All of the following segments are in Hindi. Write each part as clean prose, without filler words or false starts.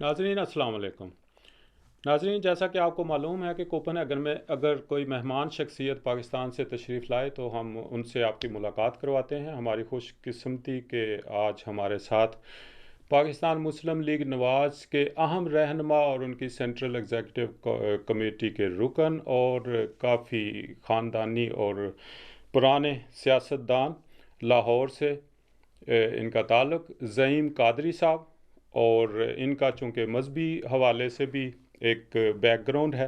नाज़रीन अस्सलाम वालेकुम। नाज़रीन, जैसा कि आपको मालूम है कि कोपनहेगन में अगर कोई मेहमान शख्सियत पाकिस्तान से तशरीफ़ लाए तो हम उनसे आपकी मुलाकात करवाते हैं। हमारी खुशकिस्मती के आज हमारे साथ पाकिस्तान मुस्लिम लीग नवाज़ के अहम रहनुमा और उनकी सेंट्रल एग्जीक्यूटिव कमेटी के रुकन और काफ़ी ख़ानदानी और पुराने सियासतदान लाहौर से इनका ताल्लुक़ ज़ईम कादरी साहब, और इनका चूँकि मजहबी हवाले से भी एक बैकग्राउंड है।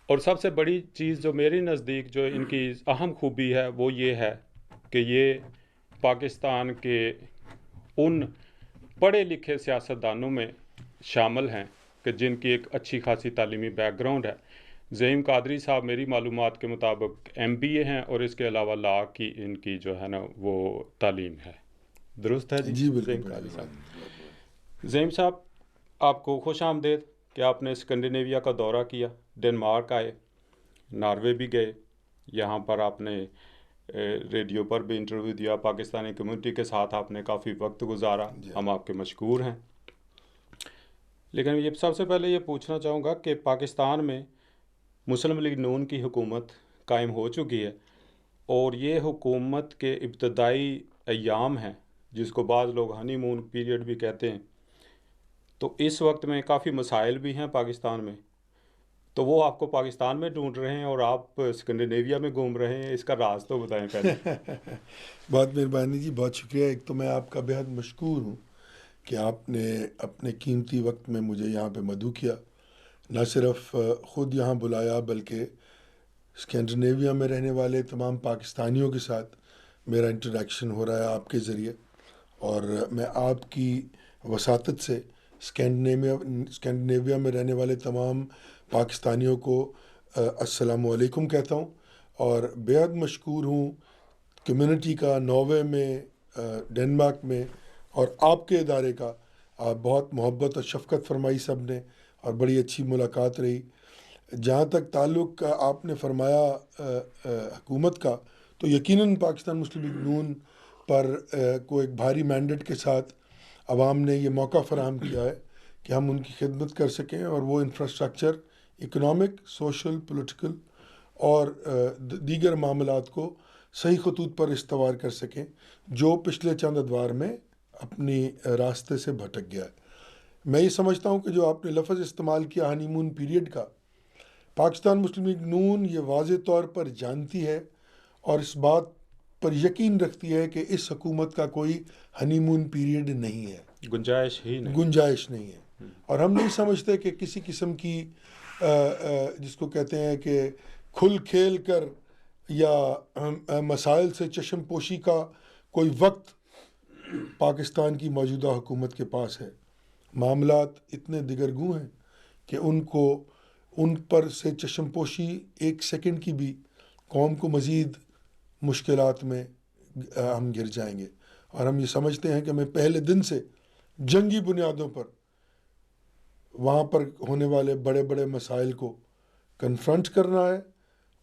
और सबसे बड़ी चीज़ जो मेरे नज़दीक जो इनकी अहम खूबी है वो ये है कि ये पाकिस्तान के उन पढ़े लिखे सियासतदानों में शामिल हैं कि जिनकी एक अच्छी खासी तालीमी बैकग्राउंड है। ज़ईम कादरी साहब मेरी मालूमात के मुताबिक MBA हैं और इसके अलावा लॉ की इनकी जो है ना वो तालीम है। दुरुस्त है जी जी बिल्कुल, ज़ईम बड़ी कादरी साहब? मेहरबानी, बहुत बहुत। ज़ईम साहब, आपको खुश आमदेद कि आपने स्कैंडिनेविया का दौरा किया, डेनमार्क आए, नॉर्वे भी गए, यहाँ पर आपने रेडियो पर भी इंटरव्यू दिया, पाकिस्तानी कम्युनिटी के साथ आपने काफ़ी वक्त गुजारा, जी हम आपके मशकूर हैं। लेकिन ये सबसे पहले ये पूछना चाहूँगा कि पाकिस्तान में मुस्लिम लीग नून की हुकूमत कायम हो चुकी है और ये हुकूमत के इब्तदाई अय्याम हैं, जिसको बाज़ लोग हनीमून पीरियड भी कहते हैं। तो इस वक्त में काफ़ी मसाइल भी हैं पाकिस्तान में, तो वो आपको पाकिस्तान में ढूंढ रहे हैं और आप स्कैंडिनेविया में घूम रहे हैं, इसका राज तो बताएं पहले। बहुत मेहरबानी जी, बहुत शुक्रिया। एक तो मैं आपका बेहद मशकूर हूँ कि आपने अपने कीमती वक्त में मुझे यहाँ पे मदऊ किया। न सिर्फ ख़ुद यहाँ बुलाया बल्कि स्कैंडिनेविया में रहने वाले तमाम पाकिस्तानियों के साथ मेरा इंटरेक्शन हो रहा है आपके ज़रिए। और मैं आपकी वसातत से स्कैंडिनेविया में रहने वाले तमाम पाकिस्तानियों को अस्सलामु अलैकुम कहता हूँ। और बेहद मशकूर हूँ कम्युनिटी का, नॉर्वे में, डेनमार्क में, और आपके इदारे का। आप बहुत मोहब्बत और शफ़क़त फरमाई सब ने और बड़ी अच्छी मुलाकात रही। जहाँ तक ताल्लुक़ का आपने फरमाया हुकूमत का, तो यकीनन पाकिस्तान मुस्लिम लीग नून पर को एक भारी मैंडेट के साथ आवाम ने ये मौका फ़राहम किया है कि हम उनकी खिदमत कर सकें और वो इंफ्रास्ट्रक्चर, इकनॉमिक, सोशल, पॉलिटिकल और दीगर मामलात को सही खतूत पर इस्तवार कर सकें, जो पिछले चंद अदवार में अपनी रास्ते से भटक गया है। मैं ये समझता हूँ कि जो आपने लफ्ज़ इस्तेमाल किया हनीमून पीरियड का, पाकिस्तान मुस्लिम लीग नून ये वाज़े तौर पर जानती है और इस बात पर यकीन रखती है कि इस हुकूमत का कोई हनीमून पीरियड नहीं है, गुंजाइश ही नहीं। गुंजाइश नहीं है। और हम नहीं समझते कि किसी किस्म की जिसको कहते हैं कि खुल खेल कर या मसाइल से चश्म पोशी का कोई वक्त पाकिस्तान की मौजूदा हुकूमत के पास है। मामलात इतने दिगरगू हैं कि उन पर से चश्म पोशी एक सेकंड की भी कौम को मज़ीद मुश्किलात में हम गिर जाएंगे। और हम ये समझते हैं कि हमें पहले दिन से जंगी बुनियादों पर वहाँ पर होने वाले बड़े बड़े मसाइल को कन्फ्रंट करना है,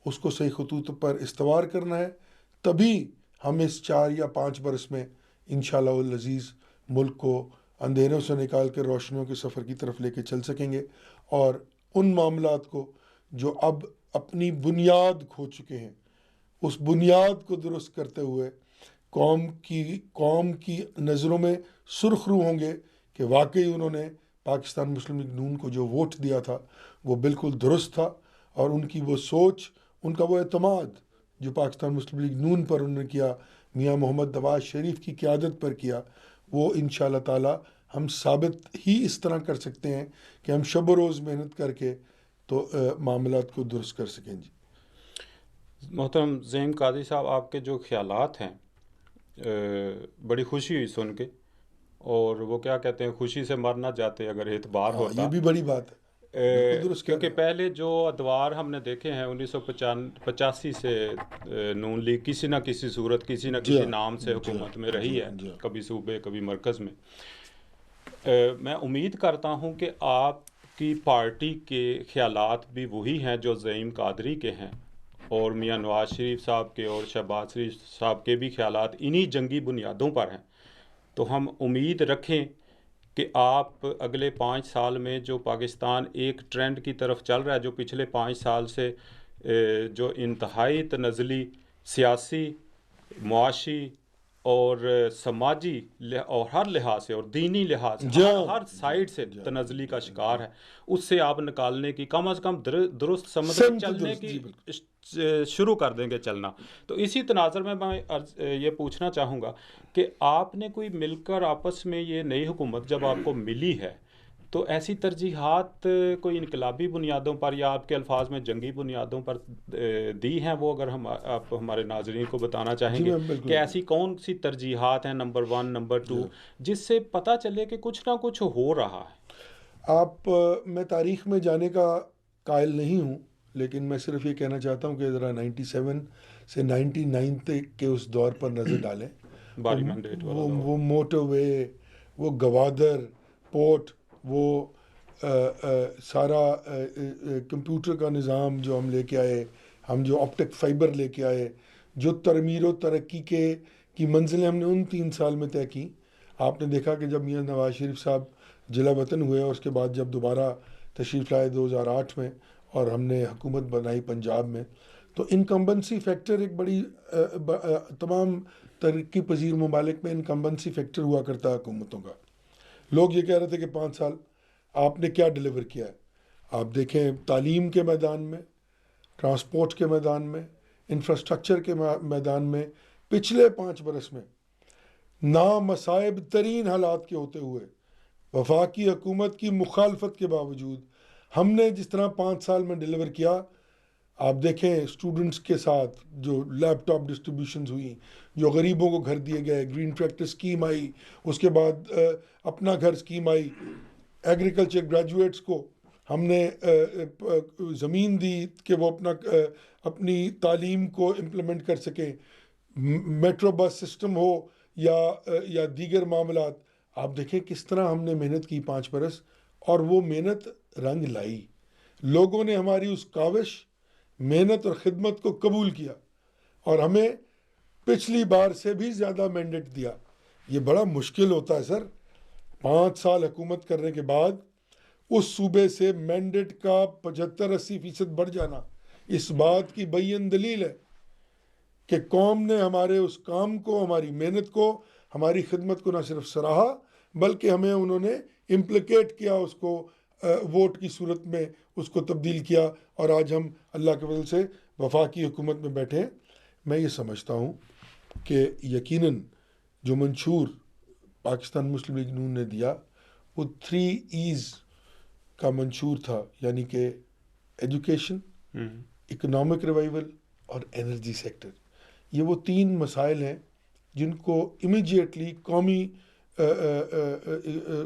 उसको सही खतूत पर इस्तवार करना है। तभी हम इस 4 या 5 बरस में इंशाअल्लाह अज़ीज़ मुल्क को अंधेरों से निकाल कर रोशनियों के सफ़र की तरफ लेके चल सकेंगे। और उन मामलात को जो अब अपनी बुनियाद खो चुके हैं, उस बुनियाद को दुरुस्त करते हुए कौम की नज़रों में सुरखरू होंगे कि वाकई उन्होंने पाकिस्तान मुस्लिम लीग नून को जो वोट दिया था वो बिल्कुल दुरुस्त था। और उनकी वो सोच, उनका वो एतमाद जो पाकिस्तान मुस्लिम लीग नून पर उन्होंने किया, मियाँ मोहम्मद नवाज़ शरीफ की क़यादत पर किया, वो इंशाअल्लाह ताला हम साबित ही इस तरह कर सकते हैं कि हम शब रोज़ मेहनत करके तो मामलात को दुरुस्त कर सकें। जी मोहतरम ज़ईम कादरी साहब, आपके जो ख्यालात हैं, बड़ी खुशी हुई सुन के। और वो क्या कहते हैं, खुशी से मर ना जाते अगर एतबार हाँ, ये होता। भी बड़ी बात है, बिल्कुल दुरुस्त कह क्योंकि रहे हैं। पहले जो अदवार हमने देखे हैं 1985 से नून लीग किसी न किसी सूरत, किसी न जी किसी हाँ, नाम से जी हाँ, हुकूमत में रही जी है, हाँ, जी हाँ। कभी सूबे कभी मरकज़ में। मैं उम्मीद करता हूँ कि आपकी पार्टी के ख्यालात भी वही हैं जो ज़ईम कादरी के हैं, और मियाँ नवाज़ शरीफ साहब के और शहबाज शरीफ साहब के भी ख्यालात इन्हीं जंगी बुनियादों पर हैं। तो हम उम्मीद रखें कि आप अगले 5 साल में जो पाकिस्तान एक ट्रेंड की तरफ चल रहा है, जो पिछले 5 साल से जो इंतहाई तनज़ली सियासी, मुआशी और समाजी और हर लिहाज से और दीनी लिहाज से हर साइड से तनज़ली का शिकार है, उससे आप निकालने की कम अज़ कम दुरुस्त समझ चलने की शुरू कर देंगे चलना। तो इसी तनाज़ुर में मैं ये पूछना चाहूँगा कि आपने कोई मिलकर आपस में ये नई हुकूमत जब आपको मिली है, तो ऐसी तरजीहात कोई इनकलाबी बुनियादों पर या आपके अल्फाज में जंगी बुनियादों पर दी हैं, वो अगर आप हमारे नाज़रीन को बताना चाहेंगे कि ऐसी कौन सी तरजीहात हैं, नंबर 1, नंबर 2, जिससे पता चले कि कुछ ना कुछ हो रहा है। मैं तारीख़ में जाने का कायल नहीं हूँ, लेकिन मैं सिर्फ ये कहना चाहता हूँ कि ज़रा 97 से 99 तक के उस दौर पर नज़र डालें। वो मोटरवे, वो गवादर पोर्ट, वो सारा कंप्यूटर का निज़ाम जो हम लेके आए, हम जो ऑप्टिक फाइबर लेके आए, जो तरमीर व तरक्की की मंजिलें हमने उन 3 साल में तय की। आपने देखा कि जब मियां नवाज शरीफ साहब जिला वतन हुए और उसके बाद जब दोबारा तशरीफ़ लाए 2008 में और हमने हुकूमत बनाई पंजाब में, तो इनकम्बेंसी फैक्टर एक बड़ी तमाम तरक्की पजीर ममालिक में इनकम्बेंसी फैक्टर हुआ करता है हुकूमतों का। लोग ये कह रहे थे कि 5 साल आपने क्या डिलीवर किया है। आप देखें तालीम के मैदान में, ट्रांसपोर्ट के मैदान में, इंफ्रास्ट्रक्चर के मैदान में पिछले 5 बरस में नामसाइब तरीन हालात के होते हुए वफाकी हुकूमत की मुखालफत के बावजूद हमने जिस तरह 5 साल में डिलीवर किया, आप देखें स्टूडेंट्स के साथ जो लैपटॉप डिस्ट्रीब्यूशंस हुई, जो गरीबों को घर दिए गए, ग्रीन ट्रैक्टर स्कीम आई, उसके बाद अपना घर स्कीम आई, एग्रीकल्चर ग्रेजुएट्स को हमने ज़मीन दी कि वो अपनी तालीम को इम्प्लीमेंट कर सकें, मेट्रो बस सिस्टम हो या दीगर मामलात। आप देखें किस तरह हमने मेहनत की 5 बरस और वो मेहनत रंग लाई। लोगों ने हमारी उस काविश, मेहनत और ख़िदमत को कबूल किया और हमें पिछली बार से भी ज़्यादा मैंडेट दिया। ये बड़ा मुश्किल होता है सर, 5 साल हुकूमत करने के बाद उस सूबे से मैंडेट का 75-80% बढ़ जाना इस बात की बैन दलील है कि कौम ने हमारे उस काम को, हमारी मेहनत को, हमारी खिदमत को न सिर्फ सराहा बल्कि हमें उन्होंने इम्प्लिकेट किया, उसको वोट की सूरत में उसको तब्दील किया और आज हम अल्लाह के फजल से वफाकी हुकूमत में बैठे हैं। मैं ये समझता हूँ कि यकीनन जो मंशूर पाकिस्तान मुस्लिम लीग नून ने दिया वो 3 E's का मंशूर था, यानी कि एजुकेशन, इकोनॉमिक रिवाइवल और एनर्जी सेक्टर। ये वो 3 मसाइल हैं जिनको इमीडिएटली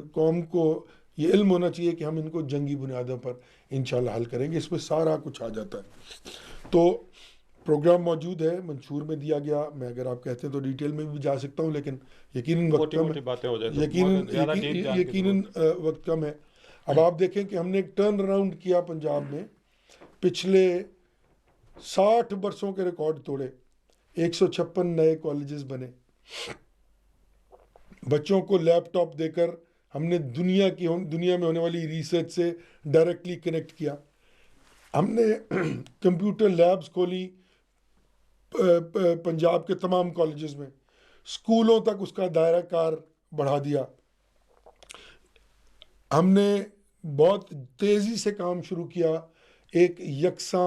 कौम को ये इल्म होना चाहिए कि हम इनको जंगी बुनियादों पर इंशाल्लाह हल करेंगे। इसमें सारा कुछ आ जाता है। तो प्रोग्राम मौजूद है, मंशूर में दिया गया। मैं अगर आप कहते हैं तो डिटेल में भी जा सकता हूँ, लेकिन यकीनन वक्त कम है, यकीनन वक्त कम है। अब आप देखें कि हमने एक टर्न अराउंड किया पंजाब में, पिछले 60 बरसों के रिकॉर्ड तोड़े, 156 नए कॉलेजेस बने, बच्चों को लैपटॉप देकर हमने दुनिया में होने वाली रिसर्च से डायरेक्टली कनेक्ट किया। हमने कंप्यूटर लैब्स खोली पंजाब के तमाम कॉलेजेस में, स्कूलों तक उसका दायरा कार बढ़ा दिया। हमने बहुत तेज़ी से काम शुरू किया एक यकसा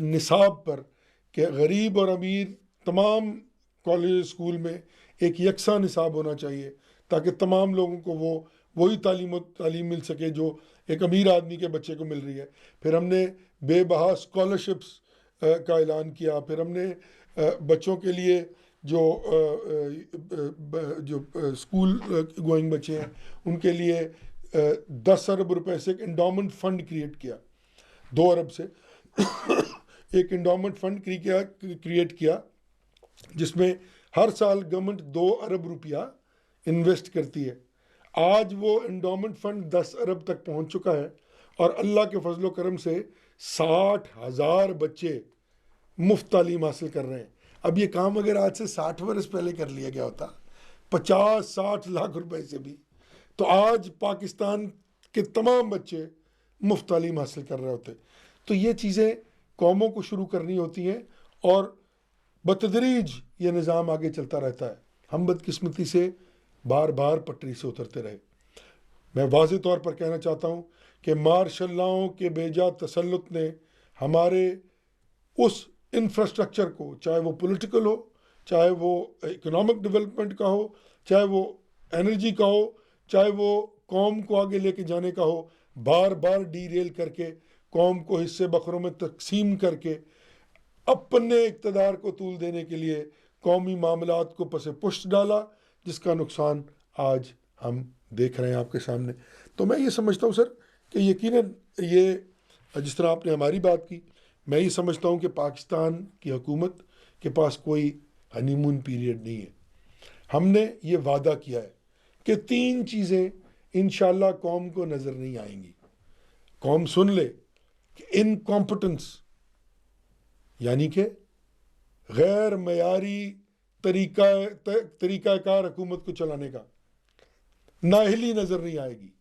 निसाब पर कि गरीब और अमीर तमाम कॉलेज स्कूल में एक यकसा निसाब होना चाहिए ताकि तमाम लोगों को वही तालीम मिल सके जो एक अमीर आदमी के बच्चे को मिल रही है। फिर हमने बेबहा स्कॉलरशिप्स का ऐलान किया। फिर हमने बच्चों के लिए जो स्कूल गोइंग बच्चे हैं उनके लिए 10 अरब रुपए से एक एंडोमेंट फ़ंड क्रिएट किया, 2 अरब से एक एंडोमेंट फ़ंड क्रिएट किया जिसमें हर साल गवर्नमेंट 2 अरब रुपया इन्वेस्ट करती है। आज वो एंडोमेंट फ़ंड 10 अरब तक पहुंच चुका है और अल्लाह के फजलो करम से 60,000 बच्चे मुफ्त तालीम हासिल कर रहे हैं। अब ये काम अगर आज से 60 बरस पहले कर लिया गया होता 50-60 लाख रुपए से भी, तो आज पाकिस्तान के तमाम बच्चे मुफ्त तालीम हासिल कर रहे होते। तो ये चीज़ें कौमों को शुरू करनी होती हैं और बतदरीज ये निज़ाम आगे चलता रहता है। हम बदकिस्मती से बार बार पटरी से उतरते रहे। मैं वाज़े तौर पर कहना चाहता हूँ कि मार्शल लॉ के बेजा तसल्लुत ने हमारे उस इंफ्रास्ट्रक्चर को, चाहे वो पॉलिटिकल हो, चाहे वो इकोनॉमिक डेवलपमेंट का हो, चाहे वो एनर्जी का हो, चाहे वो कौम को आगे लेके जाने का हो, बार बार डीरेल करके कौम को हिस्से बकरों में तकसीम करके अपने इक़्तिदार को तूल देने के लिए कौमी मामलात को पसे पुष्ट डाला, जिसका नुकसान आज हम देख रहे हैं आपके सामने। तो मैं ये समझता हूँ सर कि यकीनन ये, जिस तरह आपने हमारी बात की, मैं ये समझता हूँ कि पाकिस्तान की हुकूमत के पास कोई हनीमून पीरियड नहीं है। हमने ये वादा किया है कि 3 चीज़ें इंशाल्लाह कौम को नज़र नहीं आएंगी। कौम सुन ले कि इनकॉम्पिटेंस यानी कि गैर मयारी तरीक़ाकार हुकूमत को चलाने का नाहिली नज़र नहीं आएगी।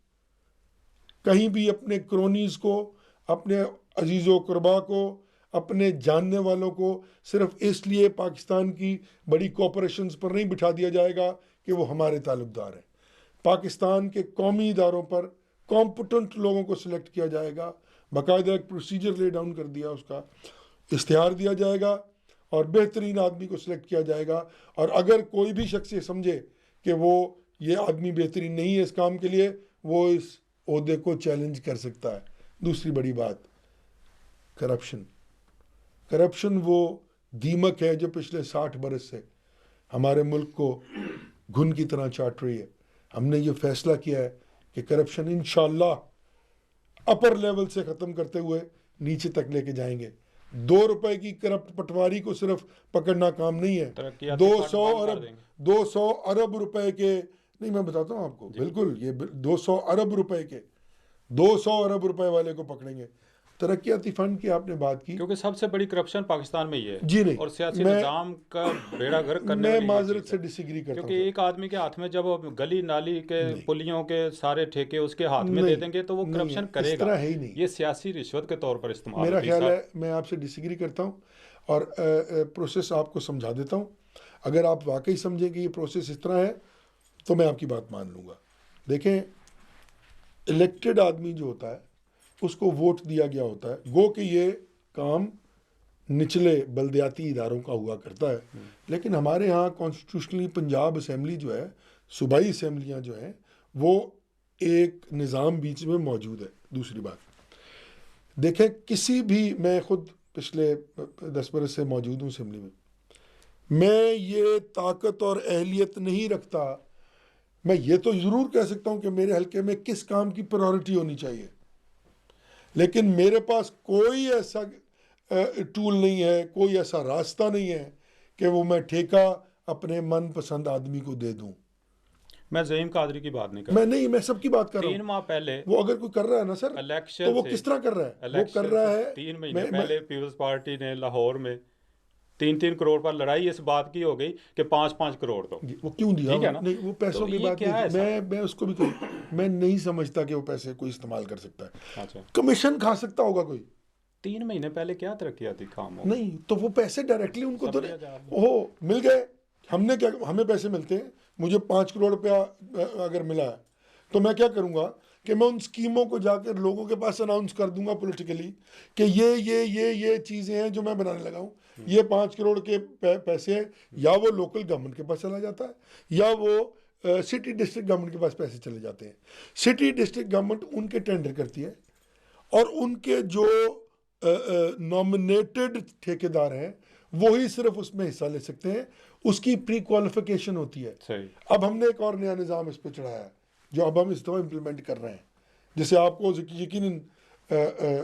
कहीं भी अपने क्रोनीज को, अपने अजीज़ो कुर्बा को, अपने जानने वालों को सिर्फ इसलिए पाकिस्तान की बड़ी कॉरपोरेशंस पर नहीं बिठा दिया जाएगा कि वो हमारे ताल्लुकदार हैं। पाकिस्तान के कौमी इदारों पर कॉम्पिटेंट लोगों को सिलेक्ट किया जाएगा, बाकायदा एक प्रोसीजर ले डाउन कर दिया, उसका इश्तिहार दिया जाएगा और बेहतरीन आदमी को सिलेक्ट किया जाएगा। और अगर कोई भी शख्स ये समझे कि वो ये आदमी बेहतरीन नहीं है इस काम के लिए, वो इस ओहदे को चैलेंज कर सकता है। दूसरी बड़ी बात, करप्शन वो दीमक है जो पिछले 60 बरस से हमारे मुल्क को घुन की तरह चाट रही है। हमने ये फैसला किया है कि करप्शन इंशाअल्लाह अपर लेवल से ख़त्म करते हुए नीचे तक लेके जाएंगे। 2 रुपए की करप्ट पटवारी को सिर्फ पकड़ना काम नहीं है, 200 अरब रुपए के, नहीं मैं बताता हूँ आपको, बिल्कुल ये 200 अरब रुपए के, 200 अरब रुपए वाले को पकड़ेंगे। तरक्याती फंड की आपने बात की, क्योंकि सबसे बड़ी करप्शन पाकिस्तान में ही है जी नहीं, और सियासी निज़ाम का बेड़ा गर्क करने मैं माजरत से डिसएग्री करता हूं, क्योंकि एक आदमी के हाथ में जब गली नाली के पुलियों के सारे ठेके उसके हाथ में दे देंगे तो वो करप्शन करेगा। इस तरह है ही नहीं, ये सियासी रिश्वत के तौर पर इस्तेमाल मेरा ख्याल है। मैं आपसे डिसएग्री करता हूँ और प्रोसेस आपको समझा देता हूँ। अगर आप वाकई समझें कि ये प्रोसेस इस तरह है तो मैं आपकी बात मान लूँगा। देखें, इलेक्टेड आदमी जो होता है उसको वोट दिया गया होता है, गो कि ये काम निचले बल्दियाती इदारों का हुआ करता है। लेकिन हमारे यहाँ कॉन्स्टिट्यूशनली पंजाब असेंबली जो है, सूबाई असेंबलियाँ जो हैं, वो एक निज़ाम बीच में मौजूद है। दूसरी बात देखें, किसी भी, मैं ख़ुद पिछले 10 बरस से मौजूद हूँ असेंबली में, मैं ये ताकत और अहलियत नहीं रखता। मैं ये तो ज़रूर कह सकता हूँ कि मेरे हल्के में किस काम की प्रायोरिटी होनी चाहिए, लेकिन मेरे पास कोई ऐसा टूल नहीं है, कोई ऐसा रास्ता नहीं है कि वो मैं ठेका अपने मनपसंद आदमी को दे दूं। मैं ज़हीम कादरी की बात नहीं कर रहा, मैं सबकी बात कर रहा हूँ। 3 माह पहले वो अगर कोई कर रहा है ना सर, तो वो किस तरह कर रहा है? वो कर रहा है 3 महीने पहले पीपल्स पार्टी ने लाहौर में 3-3 करोड़ पर लड़ाई इस बात की हो गई कि 5-5 करोड़ दो। वो क्यों दिया? ठीक है ना? नहीं, वो पैसों की बात नहीं, मैं उसको भी कहूँ, मैं नहीं समझता कि वो पैसे कोई इस्तेमाल कर सकता है। अच्छा, कमीशन खा सकता होगा कोई? 3 महीने पहले क्या तरक्याती काम हो? नहीं, तो वो पैसे डायरेक्टली उनको तो ओहो मिल गए। हमने क्या, हमें पैसे मिलते हैं, मुझे 5 करोड़ रुपया अगर मिला है तो मैं क्या करूँगा कि मैं उन स्कीमों को जाकर लोगों के पास अनाउंस कर दूंगा पॉलिटिकली कि ये चीज़ें हैं जो मैं बनाने लगा हूँ। ये 5 करोड़ के पैसे हैं, या वो लोकल गवर्नमेंट के पास चला जाता है या वो सिटी डिस्ट्रिक्ट गवर्नमेंट के पास पैसे चले जाते हैं। सिटी डिस्ट्रिक्ट गवर्नमेंट उनके टेंडर करती है और उनके जो नॉमिनेटेड ठेकेदार हैं वही सिर्फ उसमें हिस्सा ले सकते हैं। उसकी प्री क्वालिफिकेशन होती है। सही। अब हमने एक और नया निज़ाम इस पर चढ़ाया है जो अब हम इस दफ़ा इम्प्लीमेंट कर रहे हैं, जिसे आपको यकीनन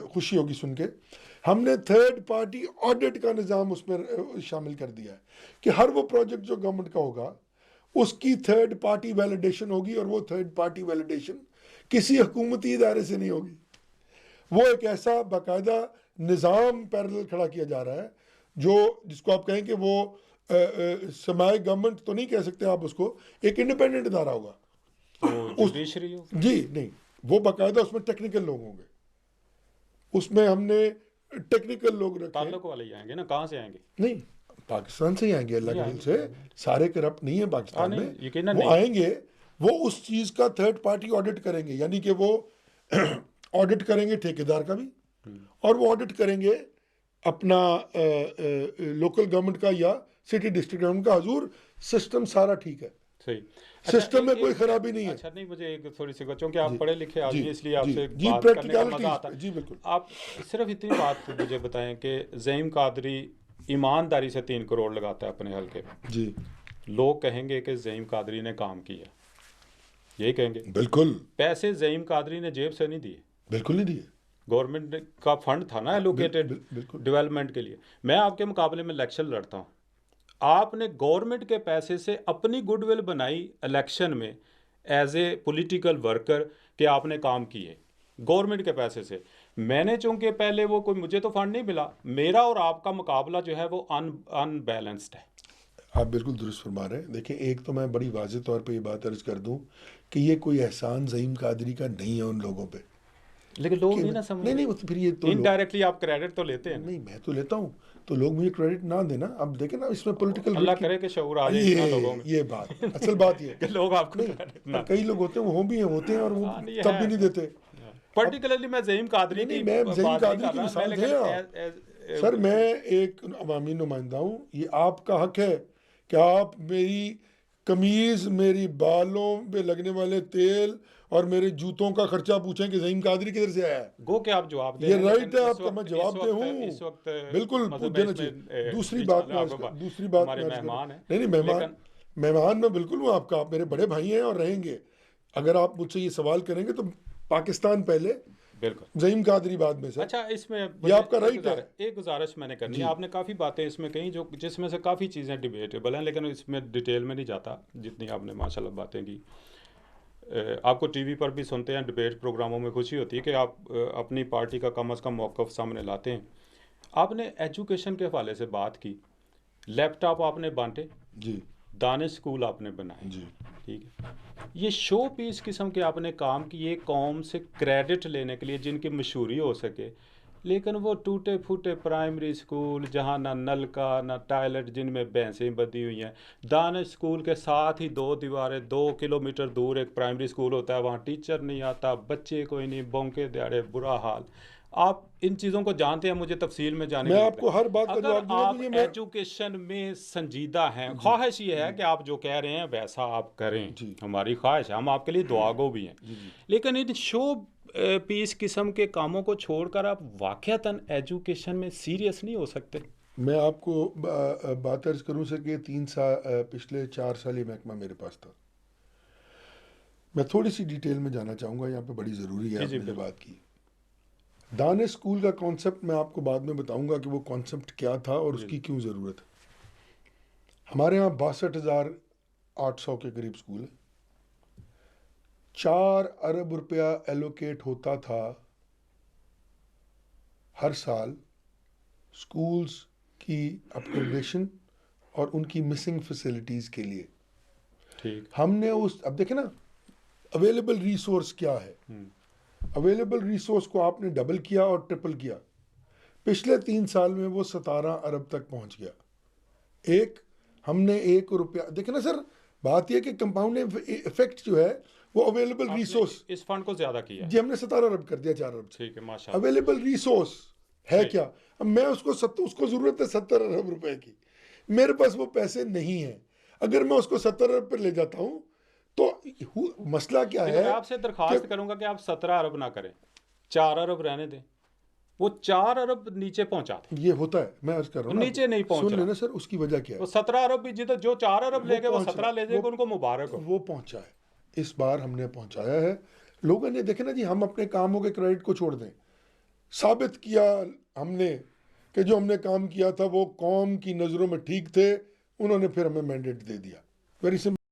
खुशी होगी सुन के। हमने थर्ड पार्टी ऑडिट का निज़ाम उसमें शामिल कर दिया है कि हर वो प्रोजेक्ट जो गवर्नमेंट का होगा उसकी थर्ड पार्टी वैलिडेशन होगी, और वो थर्ड पार्टी वैलिडेशन किसी हुकूमती इदारे से नहीं होगी। वो एक ऐसा बाकायदा निज़ाम पैरेलल खड़ा किया जा रहा है जो, जिसको आप कहें कि वो समाई गवर्नमेंट तो नहीं कह सकते आप उसको, एक इंडिपेंडेंट इदारा होगा वो जुडिशरी हो। जी नहीं, वो बाकायदा उसमें टेक्निकल लोग होंगे, उसमें हमने टेक्निकल लोग रखे। ताल्लुक वाले ही आएंगे ना, कहाँ से आएंगे? नहीं, पाकिस्तान से ही आएंगे, अल्लाह नहीं के दिल आएंगे, से सारे करप्ट नहीं है पाकिस्तान नहीं, में। यकीनन वो नहीं। आएंगे, वो उस चीज़ का थर्ड पार्टी ऑडिट करेंगे, यानी कि वो ऑडिट करेंगे ठेकेदार का भी, और वो ऑडिट करेंगे अपना लोकल गवर्नमेंट का या सिटी डिस्ट्रिक्ट गवर्नमेंट का। हजूर सिस्टम सारा ठीक है, सही। सिस्टम में कोई खराबी नहीं है। अच्छा नहीं, मुझे एक थोड़ी सी, क्योंकि आप जी पढ़े लिखे आदमी, जी इसलिए जी आपसे जी, बात करने का मजा आता प्रैक्टिकलिटीज, जी बिल्कुल। आप सिर्फ इतनी बात मुझे बताएं कि ज़हीम कादरी ईमानदारी से 3 करोड़ लगाता है अपने हल्के में, जी लोग कहेंगे कि ज़हीम कादरी ने काम किया, यही कहेंगे। बिल्कुल, पैसे ज़हीम कादरी ने जेब से नहीं दिए, बिल्कुल नहीं दिए, गवर्नमेंट का फंड था ना एलोकेटेड बिल्कुल। डेवलपमेंट के लिए। मैं आपके मुकाबले में इलेक्शन लड़ता हूँ, आपने गवर्नमेंट के पैसे से अपनी गुडविल बनाई इलेक्शन में एज ए पॉलिटिकल वर्कर कि आपने काम किए गवर्नमेंट के पैसे से। मैंने चूंकि पहले वो कोई, मुझे तो फंड नहीं मिला, मेरा और आपका मुकाबला जो है वो अनबैलेंस्ड है। आप बिल्कुल दुरुस्त फरमा रहे हैं। देखिए, एक तो मैं बड़ी वाज़ेह तौर पे ये बात अर्ज कर दूं कि ये कोई एहसान ज़हीम कादरी का नहीं है उन लोगों पे, लेकिन लोग कि नहीं ना समझ, नहीं नहीं, वो तो फिर ये तो इनडायरेक्टली आप क्रेडिट तो लेते हैं ना। नहीं, मैं तो लेता हूँ, तो लोग मुझे क्रेडिट ना देना। अब देखें ना, इसमें पॉलिटिकल अल्लाह करे कि शऊर आ जाए इतना लोगों में, ये बात असल बात ये कि लोग आपको नहीं, credit ना। कई लोग होते हैं, वो भी होते हैं और वो हाँ, नहीं तब है। भी नहीं देते। पर्टिकुलरली मैं ज़हीम कादरी नहीं की नहीं, मैं ज़हीम बात नहीं कादरी कर की रहा, मैं मिसाल दें आप। लेकिन सर, मैं एक अवामी नुमाइंदा हूँ, ये आपका हक है कि आप मेरी कमीज़, मेरी बालों पे लगने वाले तेल और मेरे जूतों का खर्चा पूछें कि ज़हीम कादरी किधर से आया है। गो के आप जवाब दें, ये लेकिन राइट है इस आपका, वक्त मैं जवाब दे इस हूँ, वक्त बिल्कुल मतलब देना इसमें चाहिए। दूसरी बीच बात में मैं आपको दूसरी बात हमारे मैं अर्ज मेहमान करूँ। हैं, नहीं नहीं, लेकिन मेहमान मैं बिल्कुल हूँ आपका, आप मेरे बड़े भाई हैं और रहेंगे। अगर आप मुझसे ये सवाल करेंगे तो पाकिस्तान पहले, बिल्कुल। ज़हीम कादरी बाद में। सर, अच्छा, इसमें ये आपका राइट है। एक गुजारिश मैंने करनी जी है। आपने काफ़ी बातें इसमें कही जो, जिसमें से काफ़ी चीज़ें डिबेटेबल हैं, लेकिन इसमें डिटेल में नहीं जाता जितनी आपने माशाल्लाह बातें की। आपको टीवी पर भी सुनते हैं, डिबेट प्रोग्रामों में खुशी होती है कि आप अपनी पार्टी का कम अज़ कम मौक़िफ़ सामने लाते हैं। आपने एजुकेशन के हवाले से बात की, लैपटॉप आपने बांटे, जी दानिश स्कूल आपने बनाए, जी ठीक है, ये शो पीस किस्म के आपने काम किए कौम से क्रेडिट लेने के लिए जिनकी मशहूरी हो सके, लेकिन वो टूटे फूटे प्राइमरी स्कूल जहाँ ना नल का ना टॉयलेट, जिनमें भैंसें बंधी हुई हैं। दानिश स्कूल के साथ ही 2 दीवारें, 2 किलोमीटर दूर एक प्राइमरी स्कूल होता है, वहाँ टीचर नहीं आता, बच्चे कोई नहीं, बौंके दिहाड़े, बुरा हाल। आप इन चीज़ों को जानते हैं, मुझे तफसील में जाने मैं की आपको हर बात का अगर जवाब दूंगा। आप तो ये मैं एजुकेशन में संजीदा हैं, ख्वाहिश ये है कि आप जो कह रहे हैं वैसा आप करें, जी हमारी ख्वाहिश है, हम आपके लिए दुआगो भी हैं, जी जी लेकिन इन शो पीस किस्म के कामों को छोड़कर आप वाकयातन एजुकेशन में सीरियस नहीं हो सकते? मैं आपको बात अर्ज करूँ सर कि 3 साल, पिछले 4 साल ये महकमा मेरे पास था। मैं थोड़ी सी डिटेल में जाना चाहूँगा, यहाँ पे बड़ी ज़रूरी है, जी जी आपने जो बिल्कुल। बात की। दानिश स्कूल का कॉन्सेप्ट मैं आपको बाद में बताऊंगा कि वो कॉन्सेप्ट क्या था और जी उसकी क्यों ज़रूरत है। हमारे यहाँ 62,800 के करीब स्कूल है। 4 अरब रुपया एलोकेट होता था हर साल स्कूल्स की अपग्रेडेशन और उनकी मिसिंग फैसिलिटीज़ के लिए। ठीक। हमने उस, अब देखें ना, अवेलेबल रिसोर्स क्या है, अवेलेबल रिसोर्स को आपने डबल किया और ट्रिपल किया। पिछले 3 साल में वो 17 अरब तक पहुंच गया। हमने 1 रुपया, देखे ना सर, बात यह कि कंपाउंड इफेक्ट जो है वो अवेलेबल रिसोर्स, इस फंड को ज़्यादा किया जी हमने 17 अरब कर दिया 4 अरब से। ठीक है, माशाल्लाह। अवेलेबल रिसोर्स है क्या? अब मैं उसको ज़रूरत है 70 अरब रुपए की, मेरे पास वो पैसे नहीं है। अगर मैं उसको 70 अरब पर ले जाता हूँ तो मसला क्या है? मैं आपसे दरख्वास्त करूंगा कि आप 17 अरब ना करें, 4 अरब रहने दें, वो 4 अरब नीचे पहुंचा दें। ये होता है, मैं अर्ज कर रहा हूँ ना, नीचे नहीं पहुंच सुन रहा। लेना सर, उसकी वजह क्या है? वो 17 अरब भी जिधर जो 4 अरब ले गए वो 17 ले जाएगा, उनको मुबारक हो। वो पहुंचा है, इस बार हमने पहुंचाया है। लोगों ने देखे ना जी, हम अपने कामों के क्रेडिट को छोड़ दें, साबित किया हमने कि जो हमने काम किया था वो कौम की नज़रों में ठीक थे, उन्होंने फिर हमें मैंडेट दे दिया। Very simple.